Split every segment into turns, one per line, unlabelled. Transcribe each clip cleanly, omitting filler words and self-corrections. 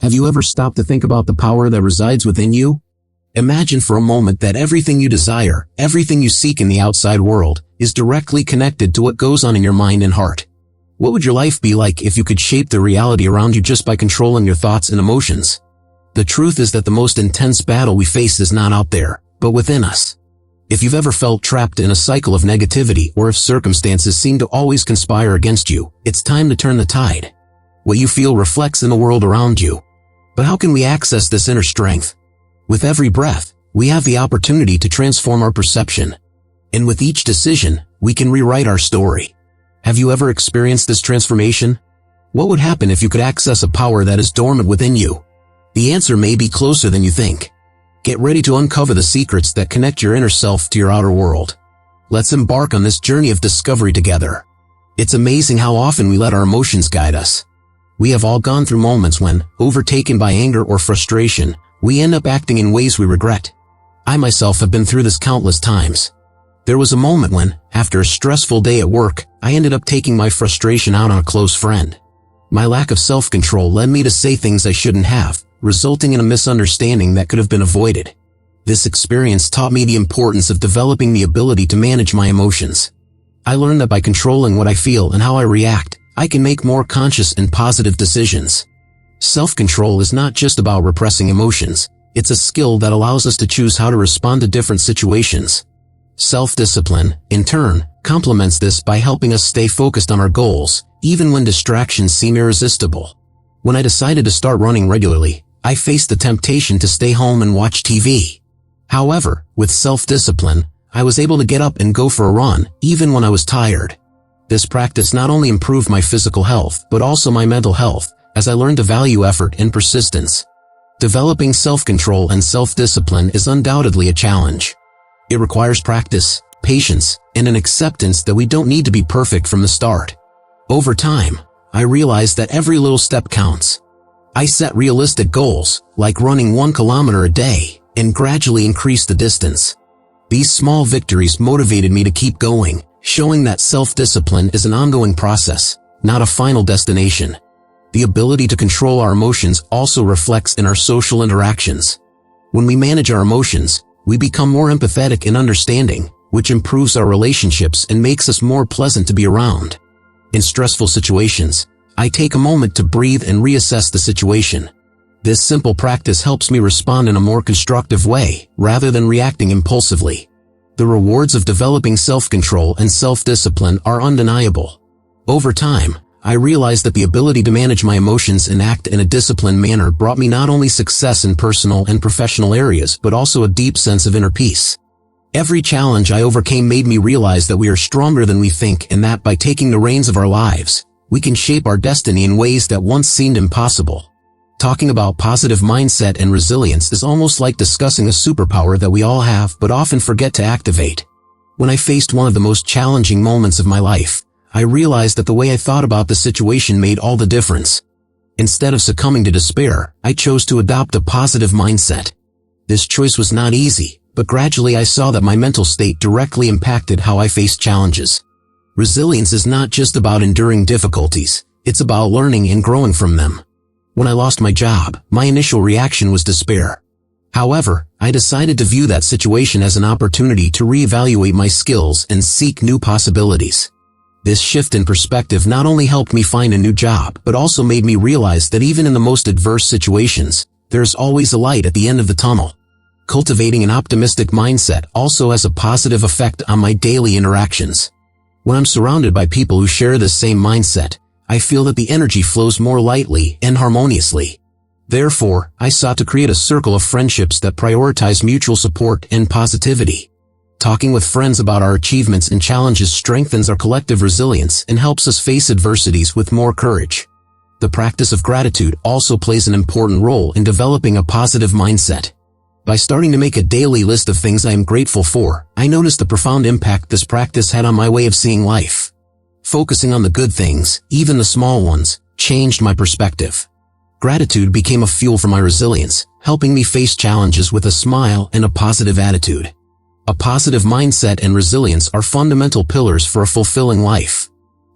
Have you ever stopped to think about the power that resides within you? Imagine for a moment that everything you desire, everything you seek in the outside world, is directly connected to what goes on in your mind and heart. What would your life be like if you could shape the reality around you just by controlling your thoughts and emotions? The truth is that the most intense battle we face is not out there, but within us. If you've ever felt trapped in a cycle of negativity, or if circumstances seem to always conspire against you, it's time to turn the tide. What you feel reflects in the world around you. But how can we access this inner strength? With every breath, we have the opportunity to transform our perception. And with each decision, we can rewrite our story. Have you ever experienced this transformation? What would happen if you could access a power that is dormant within you? The answer may be closer than you think. Get ready to uncover the secrets that connect your inner self to your outer world. Let's embark on this journey of discovery together. It's amazing how often we let our emotions guide us. We have all gone through moments when, overtaken by anger or frustration, we end up acting in ways we regret. I myself have been through this countless times. There was a moment when, after a stressful day at work, I ended up taking my frustration out on a close friend. My lack of self-control led me to say things I shouldn't have, resulting in a misunderstanding that could have been avoided. This experience taught me the importance of developing the ability to manage my emotions. I learned that by controlling what I feel and how I react, I can make more conscious and positive decisions. Self-control is not just about repressing emotions, it's a skill that allows us to choose how to respond to different situations. Self-discipline, in turn, complements this by helping us stay focused on our goals, even when distractions seem irresistible. When I decided to start running regularly, I faced the temptation to stay home and watch TV. However, with self-discipline, I was able to get up and go for a run, even when I was tired. This practice not only improved my physical health, but also my mental health, as I learned to value effort and persistence. Developing self-control and self-discipline is undoubtedly a challenge. It requires practice, patience, and an acceptance that we don't need to be perfect from the start. Over time, I realized that every little step counts. I set realistic goals, like running 1 kilometer a day, and gradually increased the distance. These small victories motivated me to keep going, showing that self-discipline is an ongoing process, not a final destination. The ability to control our emotions also reflects in our social interactions. When we manage our emotions, we become more empathetic and understanding, which improves our relationships and makes us more pleasant to be around. In stressful situations, I take a moment to breathe and reassess the situation. This simple practice helps me respond in a more constructive way, rather than reacting impulsively. The rewards of developing self-control and self-discipline are undeniable. Over time, I realized that the ability to manage my emotions and act in a disciplined manner brought me not only success in personal and professional areas, but also a deep sense of inner peace. Every challenge I overcame made me realize that we are stronger than we think, and that by taking the reins of our lives, we can shape our destiny in ways that once seemed impossible. Talking about positive mindset and resilience is almost like discussing a superpower that we all have but often forget to activate. When I faced one of the most challenging moments of my life, I realized that the way I thought about the situation made all the difference. Instead of succumbing to despair, I chose to adopt a positive mindset. This choice was not easy, but gradually I saw that my mental state directly impacted how I faced challenges. Resilience is not just about enduring difficulties, it's about learning and growing from them. When I lost my job, my initial reaction was despair. However, I decided to view that situation as an opportunity to reevaluate my skills and seek new possibilities. This shift in perspective not only helped me find a new job, but also made me realize that even in the most adverse situations, there's always a light at the end of the tunnel. Cultivating an optimistic mindset also has a positive effect on my daily interactions. When I'm surrounded by people who share this same mindset, I feel that the energy flows more lightly and harmoniously. Therefore, I sought to create a circle of friendships that prioritize mutual support and positivity. Talking with friends about our achievements and challenges strengthens our collective resilience and helps us face adversities with more courage. The practice of gratitude also plays an important role in developing a positive mindset. By starting to make a daily list of things I am grateful for, I noticed the profound impact this practice had on my way of seeing life. Focusing on the good things, even the small ones, changed my perspective. Gratitude became a fuel for my resilience, helping me face challenges with a smile and a positive attitude. A positive mindset and resilience are fundamental pillars for a fulfilling life.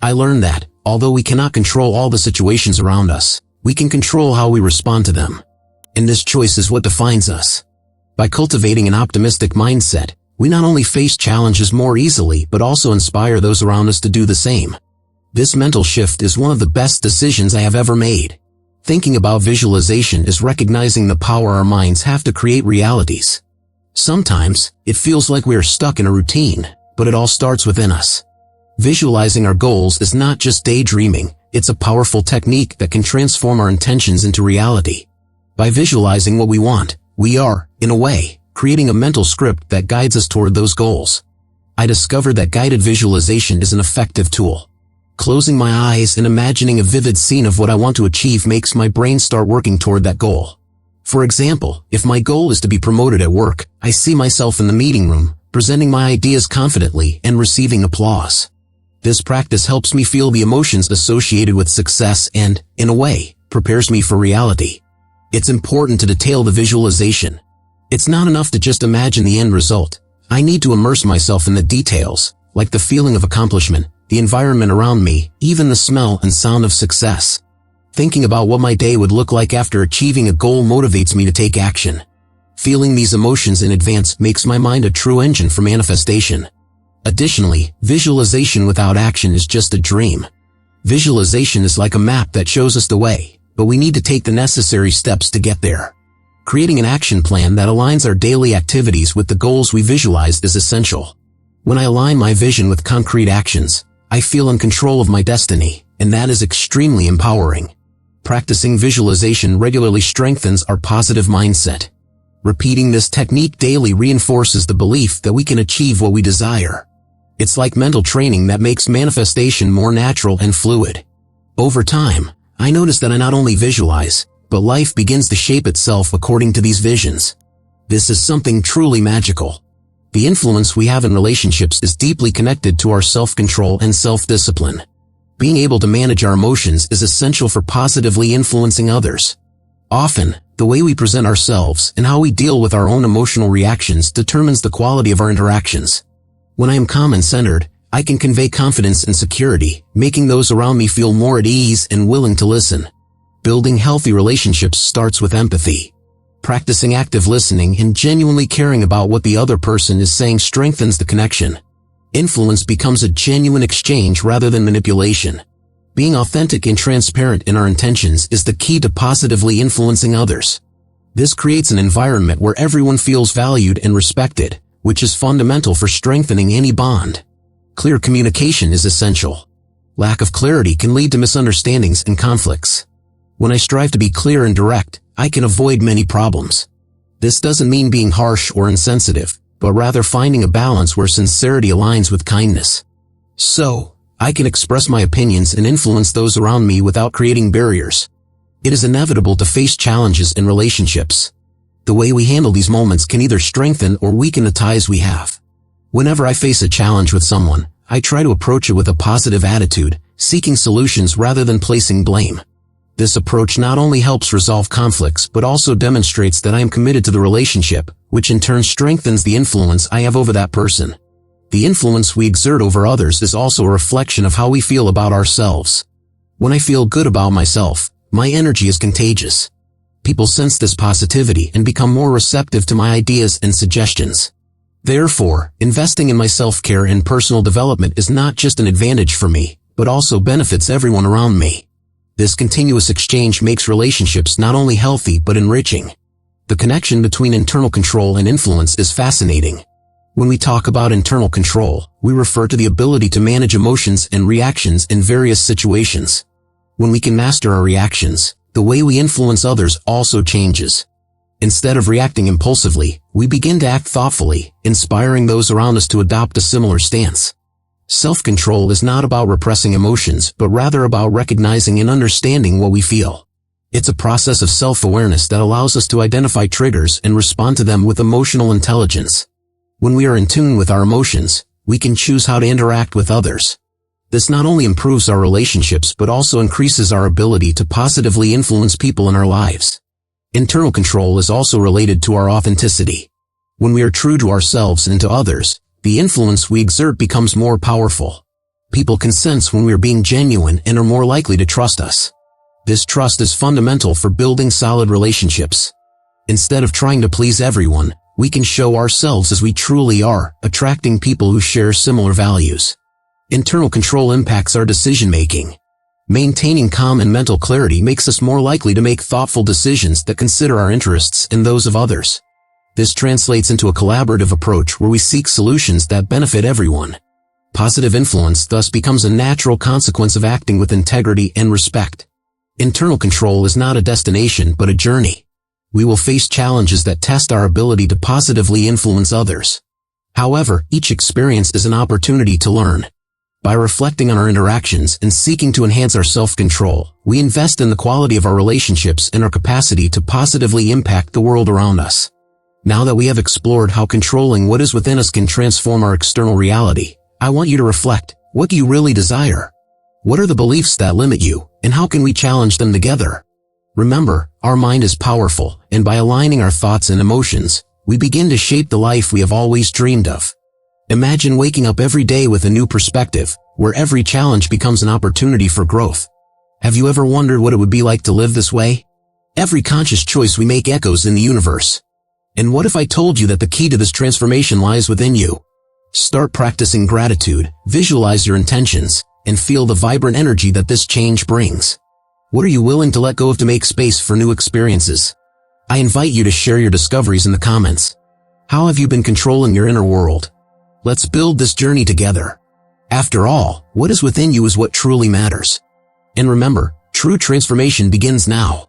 I learned that, although we cannot control all the situations around us, we can control how we respond to them. And this choice is what defines us. By cultivating an optimistic mindset, we not only face challenges more easily but also inspire those around us to do the same. This mental shift is one of the best decisions I have ever made. Thinking about visualization is recognizing the power our minds have to create realities. Sometimes, it feels like we are stuck in a routine, but it all starts within us. Visualizing our goals is not just daydreaming, it's a powerful technique that can transform our intentions into reality. By visualizing what we want, we are, in a way, creating a mental script that guides us toward those goals. I discovered that guided visualization is an effective tool. Closing my eyes and imagining a vivid scene of what I want to achieve makes my brain start working toward that goal. For example, if my goal is to be promoted at work, I see myself in the meeting room, presenting my ideas confidently and receiving applause. This practice helps me feel the emotions associated with success and, in a way, prepares me for reality. It's important to detail the visualization. It's not enough to just imagine the end result. I need to immerse myself in the details, like the feeling of accomplishment, the environment around me, even the smell and sound of success. Thinking about what my day would look like after achieving a goal motivates me to take action. Feeling these emotions in advance makes my mind a true engine for manifestation. Additionally, visualization without action is just a dream. Visualization is like a map that shows us the way, but we need to take the necessary steps to get there. Creating an action plan that aligns our daily activities with the goals we visualized is essential. When I align my vision with concrete actions, I feel in control of my destiny, and that is extremely empowering. Practicing visualization regularly strengthens our positive mindset. Repeating this technique daily reinforces the belief that we can achieve what we desire. It's like mental training that makes manifestation more natural and fluid. Over time, I notice that I not only visualize, but life begins to shape itself according to these visions. This is something truly magical. The influence we have in relationships is deeply connected to our self-control and self-discipline. Being able to manage our emotions is essential for positively influencing others. Often, the way we present ourselves and how we deal with our own emotional reactions determines the quality of our interactions. When I am calm and centered, I can convey confidence and security, making those around me feel more at ease and willing to listen. Building healthy relationships starts with empathy. Practicing active listening and genuinely caring about what the other person is saying strengthens the connection. Influence becomes a genuine exchange rather than manipulation. Being authentic and transparent in our intentions is the key to positively influencing others. This creates an environment where everyone feels valued and respected, which is fundamental for strengthening any bond. Clear communication is essential. Lack of clarity can lead to misunderstandings and conflicts. When I strive to be clear and direct, I can avoid many problems. This doesn't mean being harsh or insensitive, but rather finding a balance where sincerity aligns with kindness. So, I can express my opinions and influence those around me without creating barriers. It is inevitable to face challenges in relationships. The way we handle these moments can either strengthen or weaken the ties we have. Whenever I face a challenge with someone, I try to approach it with a positive attitude, seeking solutions rather than placing blame. This approach not only helps resolve conflicts but also demonstrates that I am committed to the relationship, which in turn strengthens the influence I have over that person. The influence we exert over others is also a reflection of how we feel about ourselves. When I feel good about myself, my energy is contagious. People sense this positivity and become more receptive to my ideas and suggestions. Therefore, investing in my self-care and personal development is not just an advantage for me, but also benefits everyone around me. This continuous exchange makes relationships not only healthy but enriching. The connection between internal control and influence is fascinating. When we talk about internal control, we refer to the ability to manage emotions and reactions in various situations. When we can master our reactions, the way we influence others also changes. Instead of reacting impulsively, we begin to act thoughtfully, inspiring those around us to adopt a similar stance. Self-control is not about repressing emotions, but rather about recognizing and understanding what we feel. It's a process of self-awareness that allows us to identify triggers and respond to them with emotional intelligence. When we are in tune with our emotions, we can choose how to interact with others. This not only improves our relationships but also increases our ability to positively influence people in our lives. Internal control is also related to our authenticity. When we are true to ourselves and to others, the influence we exert becomes more powerful. People can sense when we are being genuine and are more likely to trust us. This trust is fundamental for building solid relationships. Instead of trying to please everyone, we can show ourselves as we truly are, attracting people who share similar values. Internal control impacts our decision-making. Maintaining calm and mental clarity makes us more likely to make thoughtful decisions that consider our interests and those of others. This translates into a collaborative approach where we seek solutions that benefit everyone. Positive influence thus becomes a natural consequence of acting with integrity and respect. Internal control is not a destination but a journey. We will face challenges that test our ability to positively influence others. However, each experience is an opportunity to learn. By reflecting on our interactions and seeking to enhance our self-control, we invest in the quality of our relationships and our capacity to positively impact the world around us. Now that we have explored how controlling what is within us can transform our external reality, I want you to reflect, what do you really desire? What are the beliefs that limit you, and how can we challenge them together? Remember, our mind is powerful, and by aligning our thoughts and emotions, we begin to shape the life we have always dreamed of. Imagine waking up every day with a new perspective, where every challenge becomes an opportunity for growth. Have you ever wondered what it would be like to live this way? Every conscious choice we make echoes in the universe. And what if I told you that the key to this transformation lies within you? Start practicing gratitude, visualize your intentions, and feel the vibrant energy that this change brings. What are you willing to let go of to make space for new experiences? I invite you to share your discoveries in the comments. How have you been controlling your inner world? Let's build this journey together. After all, what is within you is what truly matters. And remember, true transformation begins now.